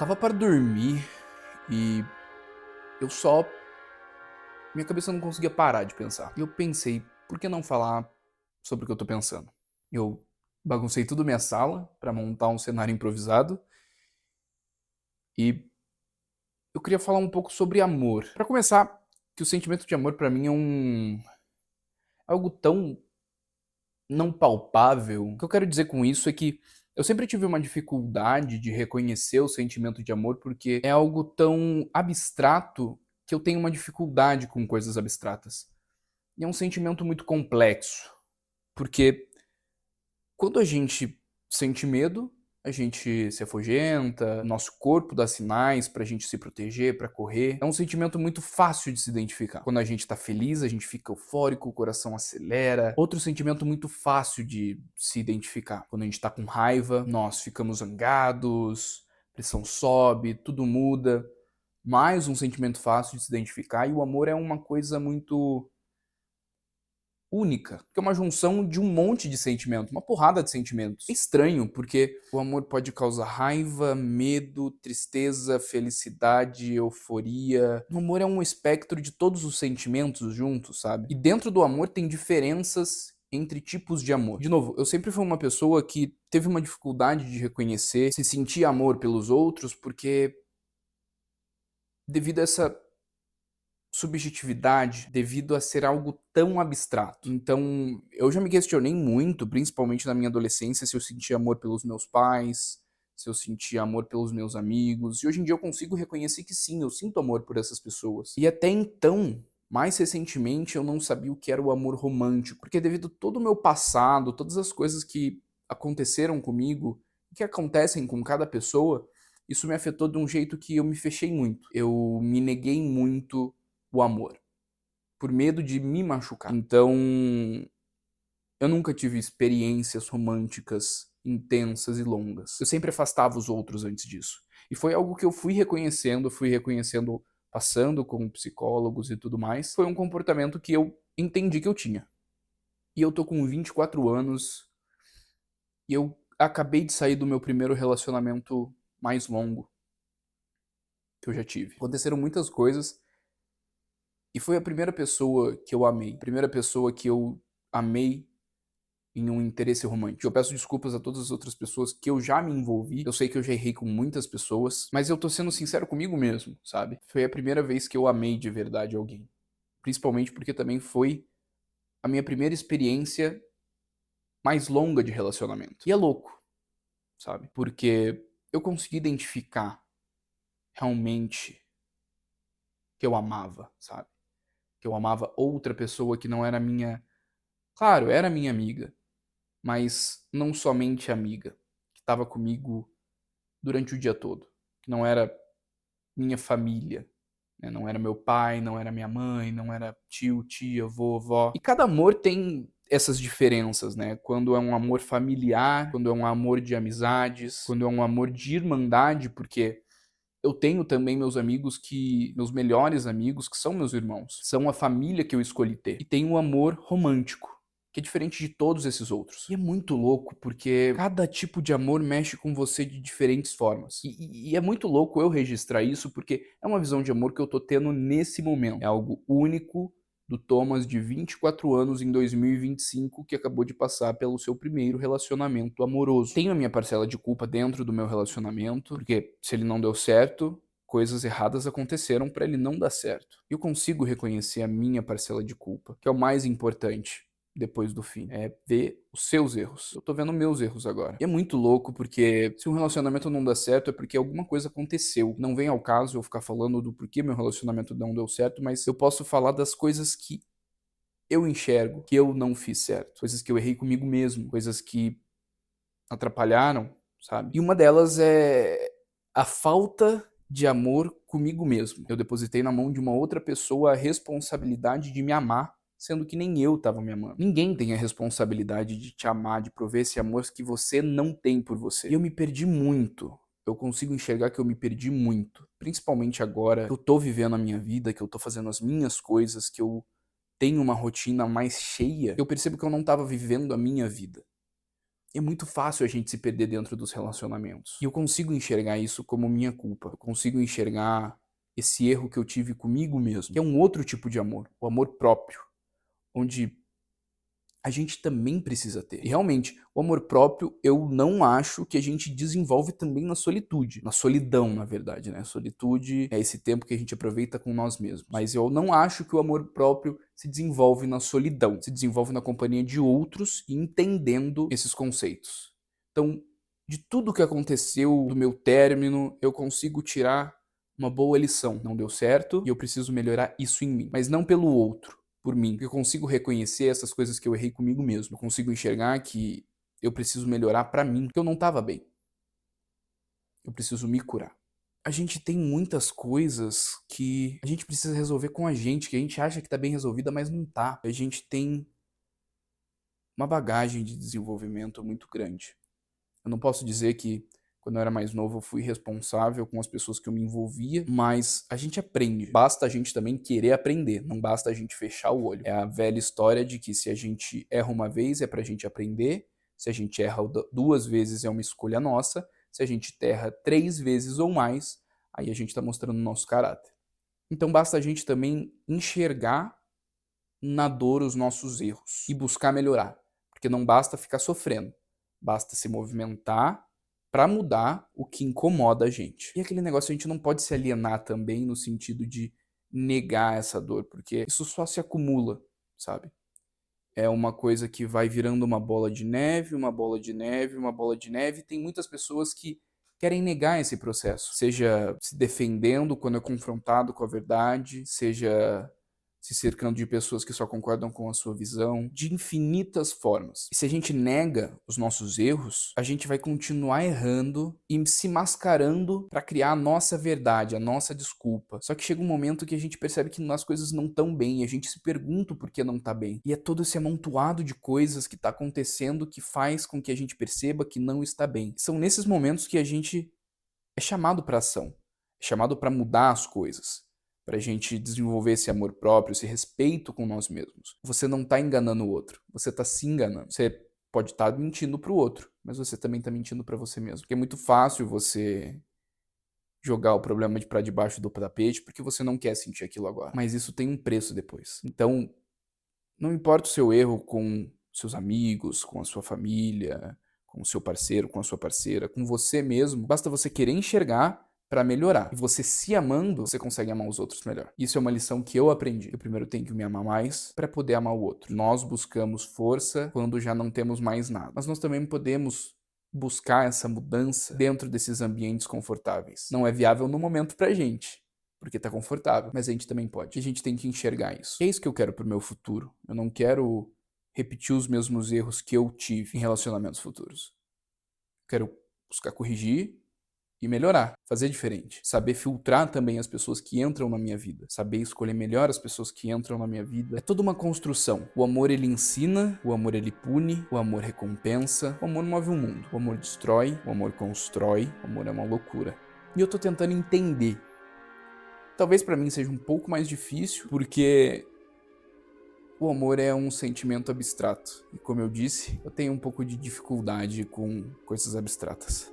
Tava para dormir e eu só. Minha cabeça não conseguia parar de pensar. E eu pensei, por que não falar sobre o que eu tô pensando? Eu baguncei tudo minha sala para montar um cenário improvisado e eu queria falar um pouco sobre amor. Para começar, que o sentimento de amor para mim é algo tão não palpável. O que eu quero dizer com isso é que eu sempre tive uma dificuldade de reconhecer o sentimento de amor porque é algo tão abstrato que eu tenho uma dificuldade com coisas abstratas. E é um sentimento muito complexo, porque quando a gente sente medo, a gente se afugenta, nosso corpo dá sinais pra gente se proteger, pra correr. É um sentimento muito fácil de se identificar. Quando a gente tá feliz, a gente fica eufórico, o coração acelera. Outro sentimento muito fácil de se identificar. Quando a gente tá com raiva, nós ficamos zangados, pressão sobe, tudo muda. Mais um sentimento fácil de se identificar, e o amor é uma coisa muito única, que é uma junção de um monte de sentimentos, uma porrada de sentimentos. É estranho, porque o amor pode causar raiva, medo, tristeza, felicidade, euforia. O amor é um espectro de todos os sentimentos juntos, sabe? E dentro do amor tem diferenças entre tipos de amor. De novo, eu sempre fui uma pessoa que teve uma dificuldade de reconhecer, se sentir amor pelos outros, porque devido a essa subjetividade devido a ser algo tão abstrato. Então, eu já me questionei muito, principalmente na minha adolescência, se eu sentia amor pelos meus pais, se eu sentia amor pelos meus amigos. E hoje em dia eu consigo reconhecer que sim, eu sinto amor por essas pessoas. E até então, mais recentemente, eu não sabia o que era o amor romântico, porque devido a todo o meu passado, todas as coisas que aconteceram comigo, que acontecem com cada pessoa, isso me afetou de um jeito que eu me fechei muito. Eu me neguei muito o amor, por medo de me machucar. Então, eu nunca tive experiências românticas intensas e longas. Eu sempre afastava os outros antes disso. E foi algo que eu fui reconhecendo passando com psicólogos e tudo mais. Foi um comportamento que eu entendi que eu tinha. E eu tô com 24 anos e eu acabei de sair do meu primeiro relacionamento mais longo que eu já tive. Aconteceram muitas coisas e foi a primeira pessoa que eu amei, a primeira pessoa que eu amei em um interesse romântico. Eu peço desculpas a todas as outras pessoas que eu já me envolvi. Eu sei que eu já errei com muitas pessoas, mas eu tô sendo sincero comigo mesmo, sabe? Foi a primeira vez que eu amei de verdade alguém. Principalmente porque também foi a minha primeira experiência mais longa de relacionamento. E é louco, sabe? Porque eu consegui identificar realmente que eu amava, sabe? Que eu amava outra pessoa que não era minha. Claro, era minha amiga, mas não somente amiga, que estava comigo durante o dia todo, que não era minha família, né? Não era meu pai, não era minha mãe, não era tio, tia, vovó. E cada amor tem essas diferenças, né? Quando é um amor familiar, quando é um amor de amizades, quando é um amor de irmandade, porque eu tenho também meus melhores amigos, que são meus irmãos. São a família que eu escolhi ter. E tem um amor romântico, que é diferente de todos esses outros. E é muito louco, porque cada tipo de amor mexe com você de diferentes formas. E é muito louco eu registrar isso, porque é uma visão de amor que eu tô tendo nesse momento. É algo único do Thomas de 24 anos em 2025 que acabou de passar pelo seu primeiro relacionamento amoroso. Tenho a minha parcela de culpa dentro do meu relacionamento, porque se ele não deu certo, coisas erradas aconteceram para ele não dar certo. Eu consigo reconhecer a minha parcela de culpa, que é o mais importante depois do fim. É ver os seus erros. Eu tô vendo meus erros agora. E é muito louco porque se um relacionamento não dá certo é porque alguma coisa aconteceu. Não vem ao caso eu ficar falando do porquê meu relacionamento não deu certo, mas eu posso falar das coisas que eu enxergo que eu não fiz certo. Coisas que eu errei comigo mesmo. Coisas que atrapalharam, sabe? E uma delas é a falta de amor comigo mesmo. Eu depositei na mão de uma outra pessoa a responsabilidade de me amar, sendo que nem eu estava me amando. Ninguém tem a responsabilidade de te amar, de prover esse amor que você não tem por você. E eu me perdi muito. Eu consigo enxergar que eu me perdi muito. Principalmente agora que eu tô vivendo a minha vida, que eu tô fazendo as minhas coisas, que eu tenho uma rotina mais cheia. Eu percebo que eu não tava vivendo a minha vida. é muito fácil a gente se perder dentro dos relacionamentos. E eu consigo enxergar isso como minha culpa. Eu consigo enxergar esse erro que eu tive comigo mesmo, que é um outro tipo de amor, o amor próprio, onde a gente também precisa ter. E realmente, o amor próprio eu não acho que a gente desenvolve também na solitude. Na solidão, na verdade, né? Solitude é esse tempo que a gente aproveita com nós mesmos. Mas eu não acho que o amor próprio se desenvolve na solidão. Se desenvolve na companhia de outros e entendendo esses conceitos. Então, de tudo que aconteceu do meu término, eu consigo tirar uma boa lição. Não deu certo e eu preciso melhorar isso em mim. Mas não pelo outro, por mim. Eu consigo reconhecer essas coisas que eu errei comigo mesmo. Eu consigo enxergar que eu preciso melhorar pra mim, porque eu não tava bem. Eu preciso me curar. A gente tem muitas coisas que a gente precisa resolver com a gente, que a gente acha que tá bem resolvida, mas não tá. A gente tem uma bagagem de desenvolvimento muito grande. Eu não posso dizer que quando eu era mais novo eu fui responsável com as pessoas que eu me envolvia, mas a gente aprende. Basta a gente também querer aprender, não basta a gente fechar o olho. É a velha história de que se a gente erra uma vez é pra gente aprender, se a gente erra 2 vezes é uma escolha nossa, se a gente erra 3 vezes ou mais, aí a gente tá mostrando o nosso caráter. Então basta a gente também enxergar na dor os nossos erros e buscar melhorar, porque não basta ficar sofrendo, basta se movimentar para mudar o que incomoda a gente. E aquele negócio a gente não pode se alienar também no sentido de negar essa dor, porque isso só se acumula, sabe? É uma coisa que vai virando uma bola de neve, uma bola de neve, uma bola de neve. Tem muitas pessoas que querem negar esse processo, seja se defendendo quando é confrontado com a verdade, seja se cercando de pessoas que só concordam com a sua visão, de infinitas formas. E se a gente nega os nossos erros, a gente vai continuar errando e se mascarando para criar a nossa verdade, a nossa desculpa. Só que chega um momento que a gente percebe que as coisas não estão bem, e a gente se pergunta por que não tá bem. E é todo esse amontoado de coisas que tá acontecendo que faz com que a gente perceba que não está bem. São nesses momentos que a gente é chamado para ação, é chamado para mudar as coisas, para a gente desenvolver esse amor próprio, esse respeito com nós mesmos. Você não está enganando o outro, você está se enganando. Você pode estar mentindo para o outro, mas você também está mentindo para você mesmo. Porque é muito fácil você jogar o problema para debaixo do tapete porque você não quer sentir aquilo agora. Mas isso tem um preço depois. Então, não importa o seu erro com seus amigos, com a sua família, com o seu parceiro, com a sua parceira, com você mesmo, basta você querer enxergar para melhorar. E você se amando, você consegue amar os outros melhor. Isso é uma lição que eu aprendi. Eu primeiro tenho que me amar mais para poder amar o outro. Nós buscamos força quando já não temos mais nada. Mas nós também podemos buscar essa mudança dentro desses ambientes confortáveis. Não é viável no momento pra gente, porque tá confortável, mas a gente também pode. E a gente tem que enxergar isso. E é isso que eu quero pro meu futuro. Eu não quero repetir os mesmos erros que eu tive em relacionamentos futuros. Quero buscar corrigir e melhorar, fazer diferente. Saber filtrar também as pessoas que entram na minha vida. Saber escolher melhor as pessoas que entram na minha vida. É toda uma construção. O amor ele ensina, o amor ele pune, o amor recompensa, o amor move o mundo. O amor destrói, o amor constrói, o amor é uma loucura. E eu tô tentando entender. Talvez pra mim seja um pouco mais difícil, porque o amor é um sentimento abstrato. E como eu disse, eu tenho um pouco de dificuldade com coisas abstratas.